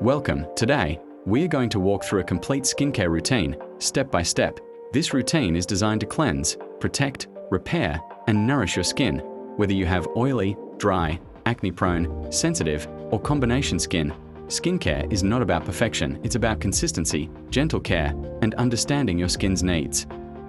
Welcome. Today, we are going to walk through a complete skincare routine, step by step. This routine is designed to cleanse, protect, repair, and nourish your skin. Whether you have oily, dry, acne-prone, sensitive, or combination skin, skincare is not about perfection. It's about consistency, gentle care, and understanding your skin's needs.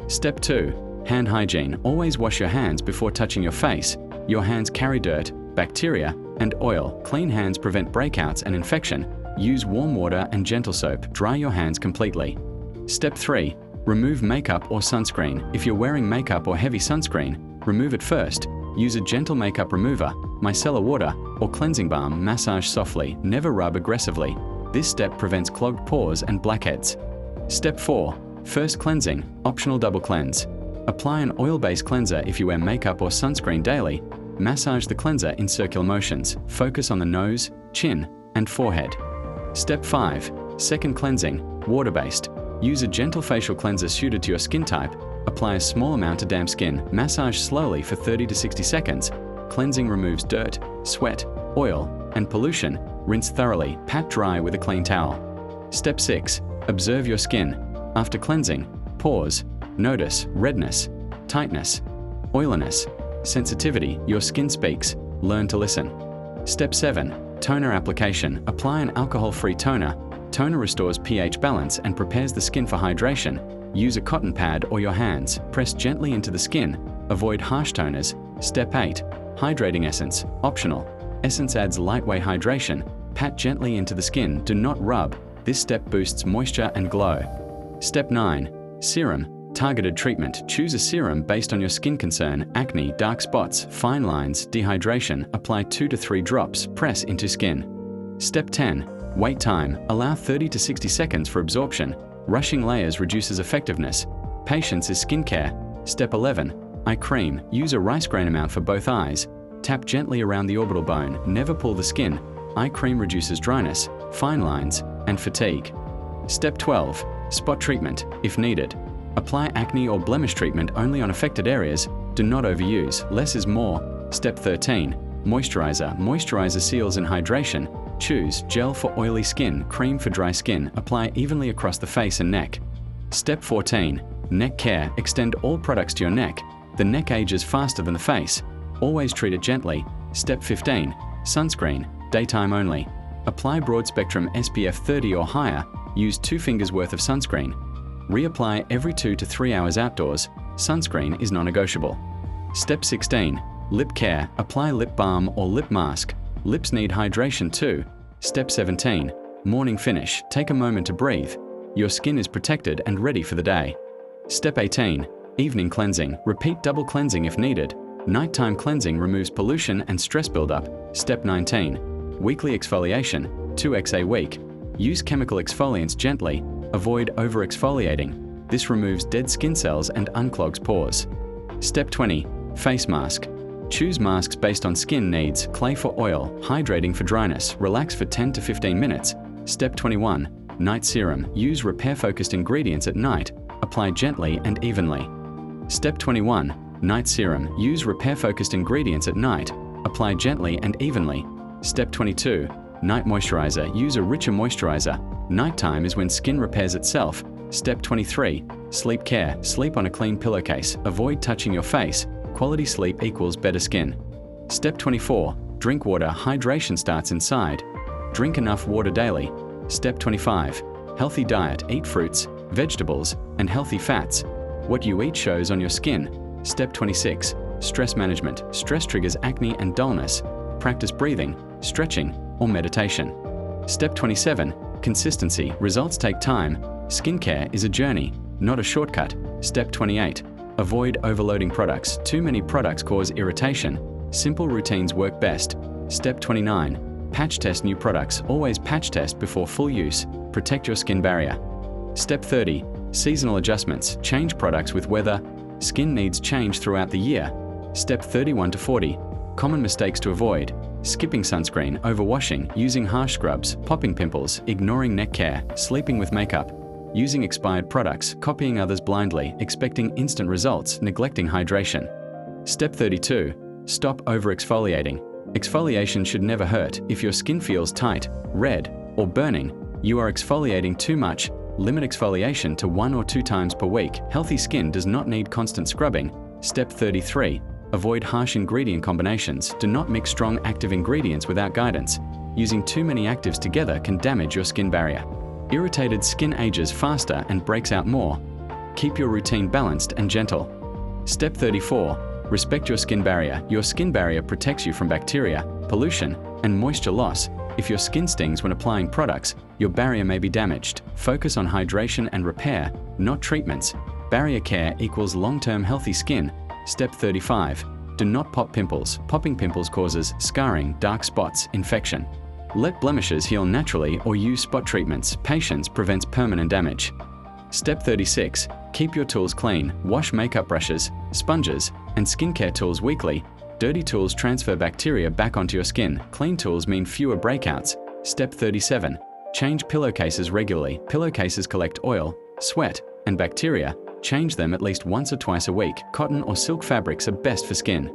Step 2. Hand hygiene. Always wash your hands before touching your face. Your hands carry dirt, bacteria, and oil. Clean hands prevent breakouts and infection. Use warm water and gentle soap. Dry your hands completely. Step 3. Remove makeup or sunscreen. If you're wearing makeup or heavy sunscreen, remove it first. Use a gentle makeup remover, micellar water, or cleansing balm. Massage softly, never rub aggressively. This step prevents clogged pores and blackheads. Step 4. First cleansing, optional double cleanse. Apply an oil-based cleanser if you wear makeup or sunscreen daily. Massage the cleanser in circular motions. Focus on the nose, chin, and forehead. Step 5. Second cleansing, water-based. Use a gentle facial cleanser suited to your skin type. Apply a small amount to damp skin. Massage slowly for 30 to 60 seconds. Cleansing removes dirt, sweat, oil, and pollution. Rinse thoroughly. Pat dry with a clean towel. Step 6. Observe your skin. After cleansing, pause. Notice redness, tightness, oiliness, sensitivity. Your skin speaks. Learn to listen. Step 7. Toner application. Apply an alcohol-free toner. Toner restores pH balance and prepares the skin for hydration. Use a cotton pad or your hands. Press gently into the skin. Avoid harsh toners. Step 8. Hydrating essence. Optional. Essence adds lightweight hydration. Pat gently into the skin. Do not rub. This step boosts moisture and glow. Step 9. Serum. Targeted treatment. Choose a serum based on your skin concern: acne, dark spots, fine lines, dehydration. Apply 2 to 3 drops. Press into skin. Step 10. Wait time. Allow 30 to 60 seconds for absorption. Rushing layers reduces effectiveness. Patience is skincare. Step 11. Eye cream. Use a rice grain amount for both eyes. Tap gently around the orbital bone. Never pull the skin. Eye cream reduces dryness, fine lines, and fatigue. Step 12. Spot treatment, if needed. Apply acne or blemish treatment only on affected areas. Do not overuse. Less is more. Step 13. Moisturizer. Moisturizer seals and hydration. Choose gel for oily skin, cream for dry skin. Apply evenly across the face and neck. Step 14. Neck care. Extend all products to your neck. The neck ages faster than the face. Always treat it gently. Step 15. Sunscreen. Daytime only. Apply broad spectrum SPF 30 or higher. Use 2 fingers worth of sunscreen. Reapply every 2 to 3 hours outdoors. Sunscreen is non-negotiable. Step 16. Lip care. Apply lip balm or lip mask. Lips need hydration too. Step 17. Morning finish. Take a moment to breathe. Your skin is protected and ready for the day. Step 18. Evening cleansing. Repeat double cleansing if needed. Nighttime cleansing removes pollution and stress buildup. Step 19. Weekly exfoliation. 2x a week. Use chemical exfoliants gently. Avoid over-exfoliating. This removes dead skin cells and unclogs pores. Step 20. Face mask. Choose masks based on skin needs. Clay for oil, hydrating for dryness. Relax for 10 to 15 minutes. Step 21. Night serum. Use repair-focused ingredients at night. Apply gently and evenly. Step 21. Night serum. Use repair-focused ingredients at night. Apply gently and evenly. Step 22. Night moisturizer. Use a richer moisturizer. Nighttime is when skin repairs itself. Step 23. Sleep care. Sleep on a clean pillowcase. Avoid touching your face. Quality sleep equals better skin. Step 24. Drink water. Hydration starts inside. Drink enough water daily. Step 25. Healthy diet. Eat fruits, vegetables, and healthy fats. What you eat shows on your skin. Step 26. Stress management. Stress triggers acne and dullness. Practice breathing, stretching, or meditation. Step 27. Consistency. Results take time. Skincare is a journey, not a shortcut. Step 28. Avoid overloading products. Too many products cause irritation. Simple routines work best. Step 29. Patch test new products. Always patch test before full use. Protect your skin barrier. Step 30. Seasonal adjustments. Change products with weather. Skin needs change throughout the year. Step 31 to 40. Common mistakes to avoid. Skipping sunscreen, overwashing, using harsh scrubs, popping pimples, ignoring neck care, sleeping with makeup, using expired products, copying others blindly, expecting instant results, neglecting hydration. Step 32. Stop over-exfoliating. Exfoliation should never hurt. If your skin feels tight, red, or burning, you are exfoliating too much. Limit exfoliation to 1 or 2 times per week. Healthy skin does not need constant scrubbing. Step 33. Avoid harsh ingredient combinations. Do not mix strong active ingredients without guidance. Using too many actives together can damage your skin barrier. Irritated skin ages faster and breaks out more. Keep your routine balanced and gentle. Step 34. Respect your skin barrier. Your skin barrier protects you from bacteria, pollution, and moisture loss. If your skin stings when applying products, your barrier may be damaged. Focus on hydration and repair, not treatments. Barrier care equals long-term healthy skin. Step 35. Do not pop pimples. Popping pimples causes scarring, dark spots, infection. Let blemishes heal naturally or use spot treatments. Patience prevents permanent damage. Step 36. Keep your tools clean. Wash makeup brushes, sponges, and skincare tools weekly. Dirty tools transfer bacteria back onto your skin. Clean tools mean fewer breakouts. Step 37. Change pillowcases regularly. Pillowcases collect oil, sweat, and bacteria. Change them at least once or twice a week. Cotton or silk fabrics are best for skin.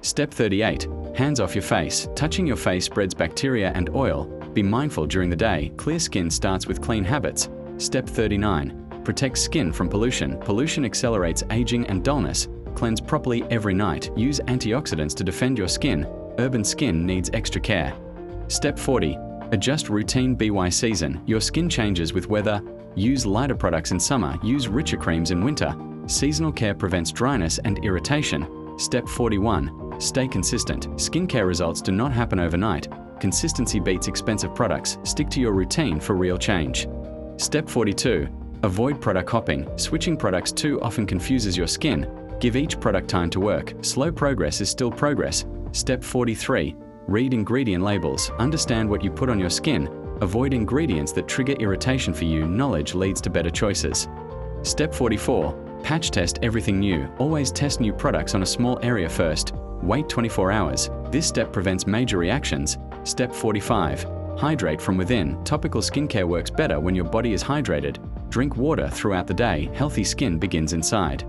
Step 38. Hands off your face. Touching your face spreads bacteria and oil. Be mindful during the day. Clear skin starts with clean habits. Step 39. Protect skin from pollution. Pollution accelerates aging and dullness. Cleanse properly every night. Use antioxidants to defend your skin. Urban skin needs extra care. Step 40. Adjust routine by season. Your skin changes with weather. Use lighter products in summer. Use richer creams in winter. Seasonal care prevents dryness and irritation. Step 41. Stay consistent. Skincare results do not happen overnight. Consistency beats expensive products. Stick to your routine for real change. Step 42. Avoid product hopping. Switching products too often confuses your skin. Give each product time to work. Slow progress is still progress. Step 43. Read ingredient labels. Understand what you put on your skin. Avoid ingredients that trigger irritation for you. Knowledge leads to better choices. Step 44. Patch test everything new. Always test new products on a small area first. Wait 24 hours. This step prevents major reactions. Step 45. Hydrate from within. Topical skincare works better when your body is hydrated. Drink water throughout the day. Healthy skin begins inside.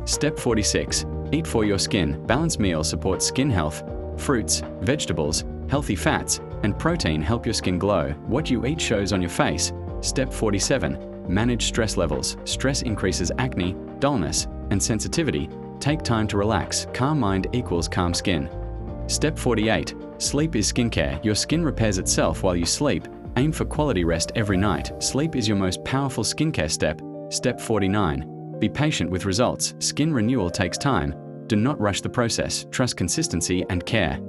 Step 46. Eat for your skin. Balanced meals support skin health. Fruits, vegetables, healthy fats, and protein help your skin glow. What you eat shows on your face. Step 47. Manage stress levels. Stress increases acne, dullness, and sensitivity. Take time to relax. Calm mind equals calm skin. Step 48. Sleep is skincare. Your skin repairs itself while you sleep. Aim for quality rest every night. Sleep is your most powerful skincare step. Step 49. Be patient with results. Skin renewal takes time. Do not rush the process. Trust consistency and care.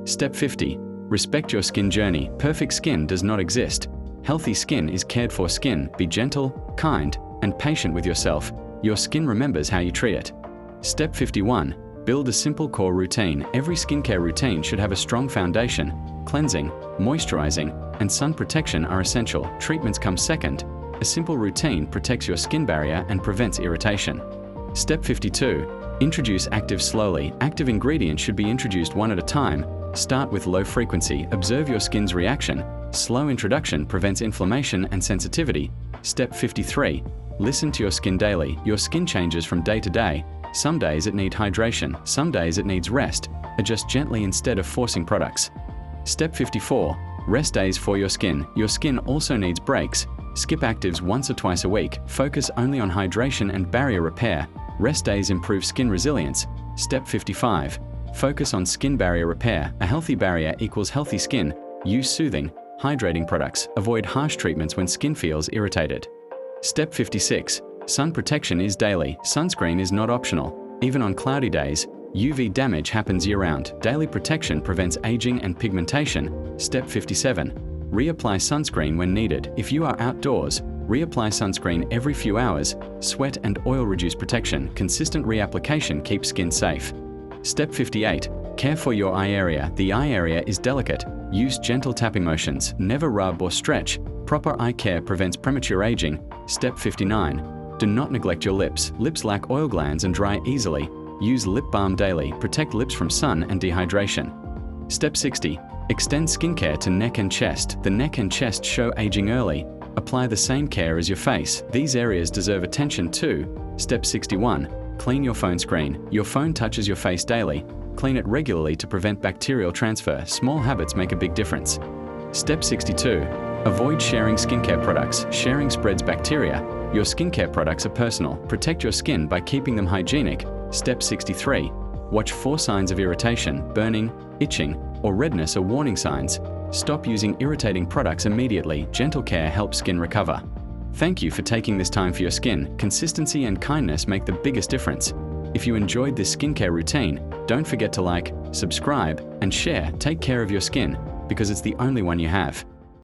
Step 50. Respect your skin journey. Perfect skin does not exist. Healthy skin is cared for skin. Be gentle, kind, and patient with yourself. Your skin remembers how you treat it. Step 51. Build a simple core routine. Every skincare routine should have a strong foundation. Cleansing, moisturizing, and sun protection are essential. Treatments come second. A simple routine protects your skin barrier and prevents irritation. Step 52. Introduce actives slowly. Active ingredients should be introduced one at a time. Start with low frequency. Observe your skin's reaction. Slow introduction prevents inflammation and sensitivity. Step 53. Listen to your skin daily. Your skin changes from day to day. Some days it needs hydration. Some days it needs rest. Adjust gently instead of forcing products. Step 54. Rest days for your skin. Your skin also needs breaks. Skip actives once or twice a week. Focus only on hydration and barrier repair. Rest days improve skin resilience. Step 55. Focus on skin barrier repair. A healthy barrier equals healthy skin. Use soothing, hydrating products. Avoid harsh treatments when skin feels irritated. Step 56. Sun protection is daily. Sunscreen is not optional. Even on cloudy days, UV damage happens year-round. Daily protection prevents aging and pigmentation. Step 57. Reapply sunscreen when needed. If you are outdoors, reapply sunscreen every few hours. Sweat and oil reduce protection. Consistent reapplication keeps skin safe. Step 58. Care for your eye area. The eye area is delicate. Use gentle tapping motions. Never rub or stretch. Proper eye care prevents premature aging. Step 59. Do not neglect your lips. Lips lack oil glands and dry easily. Use lip balm daily. Protect lips from sun and dehydration. Step 60. Extend skincare to neck and chest. The neck and chest show aging early. Apply the same care as your face. These areas deserve attention too. Step 61. Clean your phone screen. Your phone touches your face daily. Clean it regularly to prevent bacterial transfer. Small habits make a big difference. Step 62. Avoid sharing skincare products. Sharing spreads bacteria. Your skincare products are personal. Protect your skin by keeping them hygienic. Step 63. Watch for signs of irritation, burning, itching, or redness are warning signs. Stop using irritating products immediately. Gentle care helps skin recover. Thank you for taking this time for your skin. Consistency and kindness make the biggest difference. If you enjoyed this skincare routine, don't forget to like, subscribe, and share. Take care of your skin because it's the only one you have.